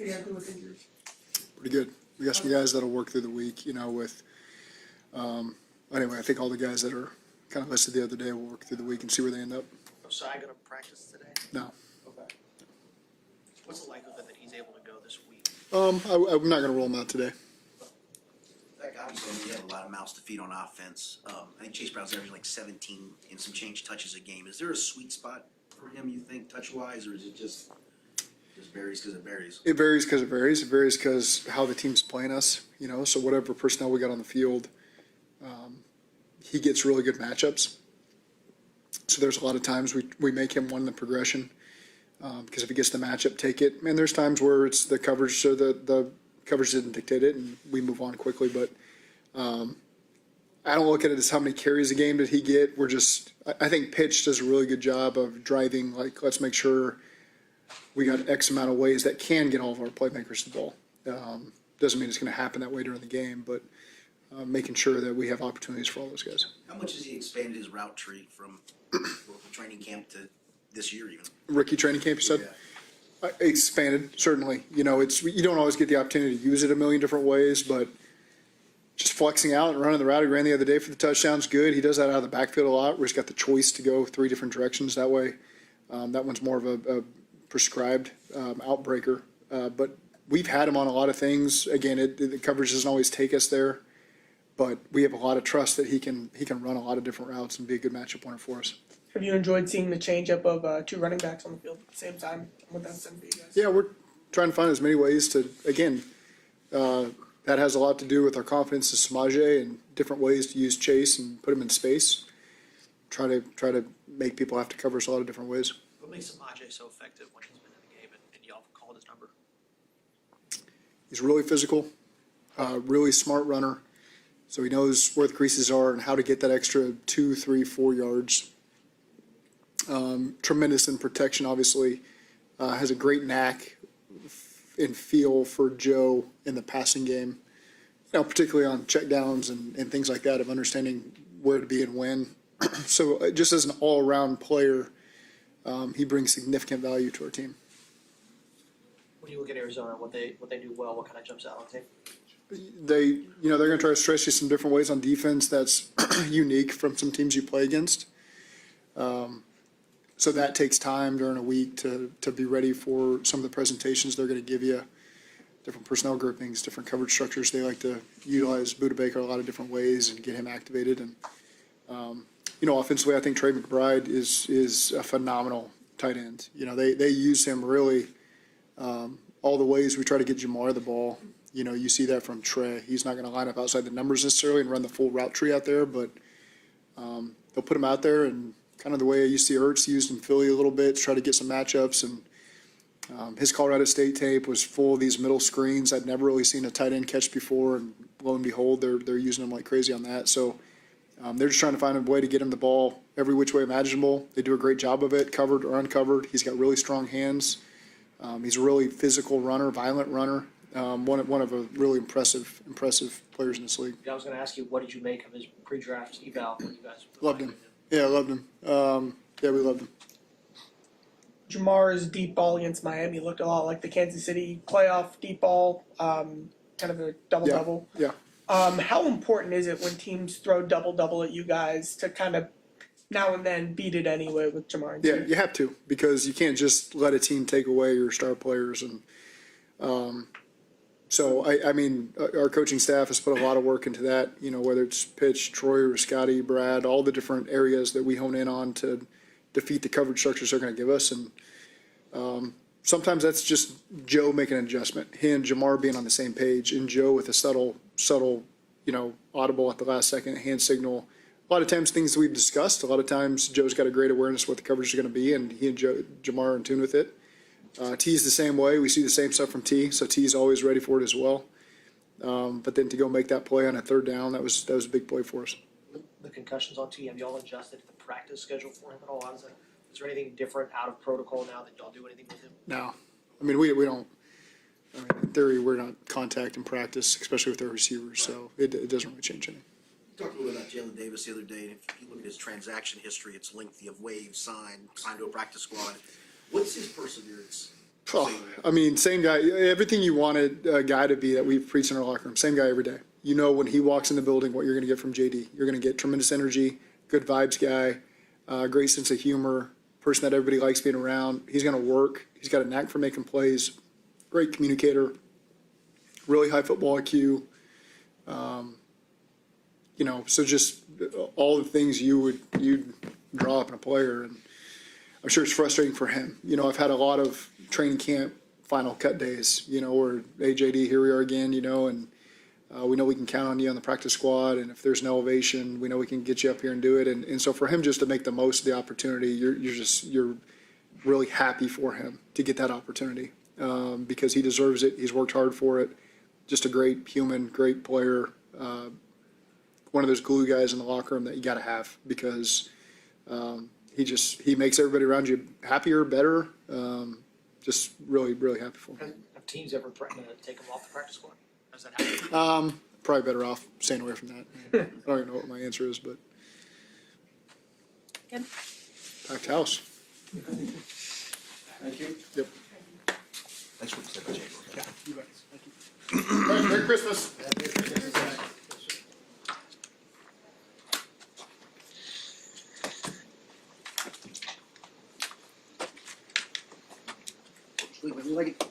stay healthy with injuries? Pretty good. We got some guys that'll work through the week, with, anyway, I think all the guys that are kind of listed the other day will work through the week and see where they end up. Osai going to practice today? No. Okay. What's the likelihood that he's able to go this week? I'm not going to roll him out today. Obviously, you have a lot of mouths to feed on offense. I think Chase Brown's averaging like 17 and some change touches a game. Is there a sweet spot for him, you think, touch-wise, or is it just varies because it varies? It varies because it varies. It varies because how the team's playing us, so whatever personnel we got on the field, he gets really good matchups. So there's a lot of times we make him win the progression because if he gets the matchup, take it. And there's times where it's the coverage, so the coverage didn't dictate it, and we move on quickly. But I don't look at it as how many carries a game did he get. I think Pitch does a really good job of driving, like, let's make sure we got X amount of ways that can get all of our playmakers the ball. Doesn't mean it's going to happen that way during the game, but making sure that we have opportunities for all those guys. How much has he expanded his route tree from training camp to this year even? Rookie training camp, you said? Yeah. Expanded, certainly. You don't always get the opportunity to use it a million different ways, but just flexing out and running the route he ran the other day for the touchdown's good. He does that out of the backfield a lot, where he's got the choice to go 3 different directions that way. That one's more of a prescribed outbreaker. But we've had him on a lot of things. Again, the coverage doesn't always take us there, but we have a lot of trust that he can run a lot of different routes and be a good matchup winner for us. Have you enjoyed seeing the changeup of 2 running backs on the field at the same time? What that's done for you guys? Yeah, we're trying to find as many ways to, again, that has a lot to do with our confidence in Samaje and different ways to use Chase and put him in space. Try to make people have to cover us a lot of different ways. What makes Samaje so effective when he's been in the game and y'all have called his number? He's really physical, really smart runner. So he knows where the creases are and how to get that extra 2, 3, 4 yards. Tremendous in protection, obviously. Has a great knack and feel for Joe in the passing game, particularly on checkdowns and things like that, of understanding where to be and when. So just as an all-around player, he brings significant value to our team. When you look at Arizona, what they do well, what kind of jumps out on tape? They're going to try to stress you some different ways on defense that's unique from some teams you play against. So that takes time during a week to be ready for some of the presentations they're going to give you, different personnel groupings, different coverage structures. They like to utilize Buda Baker a lot of different ways and get him activated. And, offensively, I think Trey McBride is a phenomenal tight end. They use him really all the ways we try to get Jamar the ball. You see that from Trey. He's not going to line up outside the numbers necessarily and run the full route tree out there, but they'll put him out there and kind of the way I used to see Ertz used in Philly a little bit to try to get some matchups. And his Colorado State tape was full of these middle screens I'd never really seen a tight end catch before, and lo and behold, they're using him like crazy on that. So they're just trying to find a way to get him the ball every which way imaginable. They do a great job of it, covered or uncovered. He's got really strong hands. He's a really physical runner, violent runner. One of a really impressive players in this league. Yeah, I was going to ask you, what did you make of his pre-draft eval when you guys Loved him. Yeah, I loved him. We loved him. Jamar's deep ball against Miami looked a lot like the Kansas City playoff deep ball, kind of a double-double. Yeah. How important is it when teams throw double-double at you guys to kind of now and then beat it anyway with Jamar? Yeah, you have to, because you can't just let a team take away your star players. And so, I mean, our coaching staff has put a lot of work into that, whether it's Pitch, Troy, or Scotty, Brad, all the different areas that we hone in on to defeat the coverage structures they're going to give us. And sometimes that's just Joe making an adjustment, he and Jamar being on the same page, and Joe with a subtle, audible at the last second hand signal. A lot of times things that we've discussed, a lot of times Joe's got a great awareness of what the coverage is going to be, and he and Jamar are in tune with it. T's the same way. We see the same stuff from T, so T's always ready for it as well. But then to go make that play on a third down, that was a big play for us. The concussions on T, have y'all adjusted the practice schedule for him at all? Is there anything different out of protocol now that y'all do anything with him? No. I mean, we don't. I mean, in theory, we're not contact in practice, especially with our receivers, so it doesn't really change anything. You talked a little bit about Jalen Davis the other day, and if you look at his transaction history, it's lengthy of wave, sign to a practice squad. What's his perseverance Oh, I mean, same guy, everything you wanted a guy to be that we've preached in our locker room, same guy every day. You know when he walks in the building what you're going to get from JD. You're going to get tremendous energy, good vibes guy, great sense of humor, person that everybody likes being around. He's going to work. He's got a knack for making plays, great communicator, really high football IQ. You know, so just all the things you'd draw up in a player, and I'm sure it's frustrating for him. You know, I've had a lot of training camp final cut days, you know, where, hey, JD, here we are again, you know, and we know we can count on you on the practice squad, and if there's an elevation, we know we can get you up here and do it. And so for him just to make the most of the opportunity, you're really happy for him to get that opportunity because he deserves it. He's worked hard for it. Just a great human, great player. One of those glue guys in the locker room that you got to have because he makes everybody around you happier, better. Just really, really happy for him. Have teams ever threatened to take him off the practice squad? Has that happened? Probably better off staying away from that. I don't even know what my answer is, but. Good. Packed house. Thank you. Yep. Thanks for the Jay. Merry Christmas. Sweet, when you like it.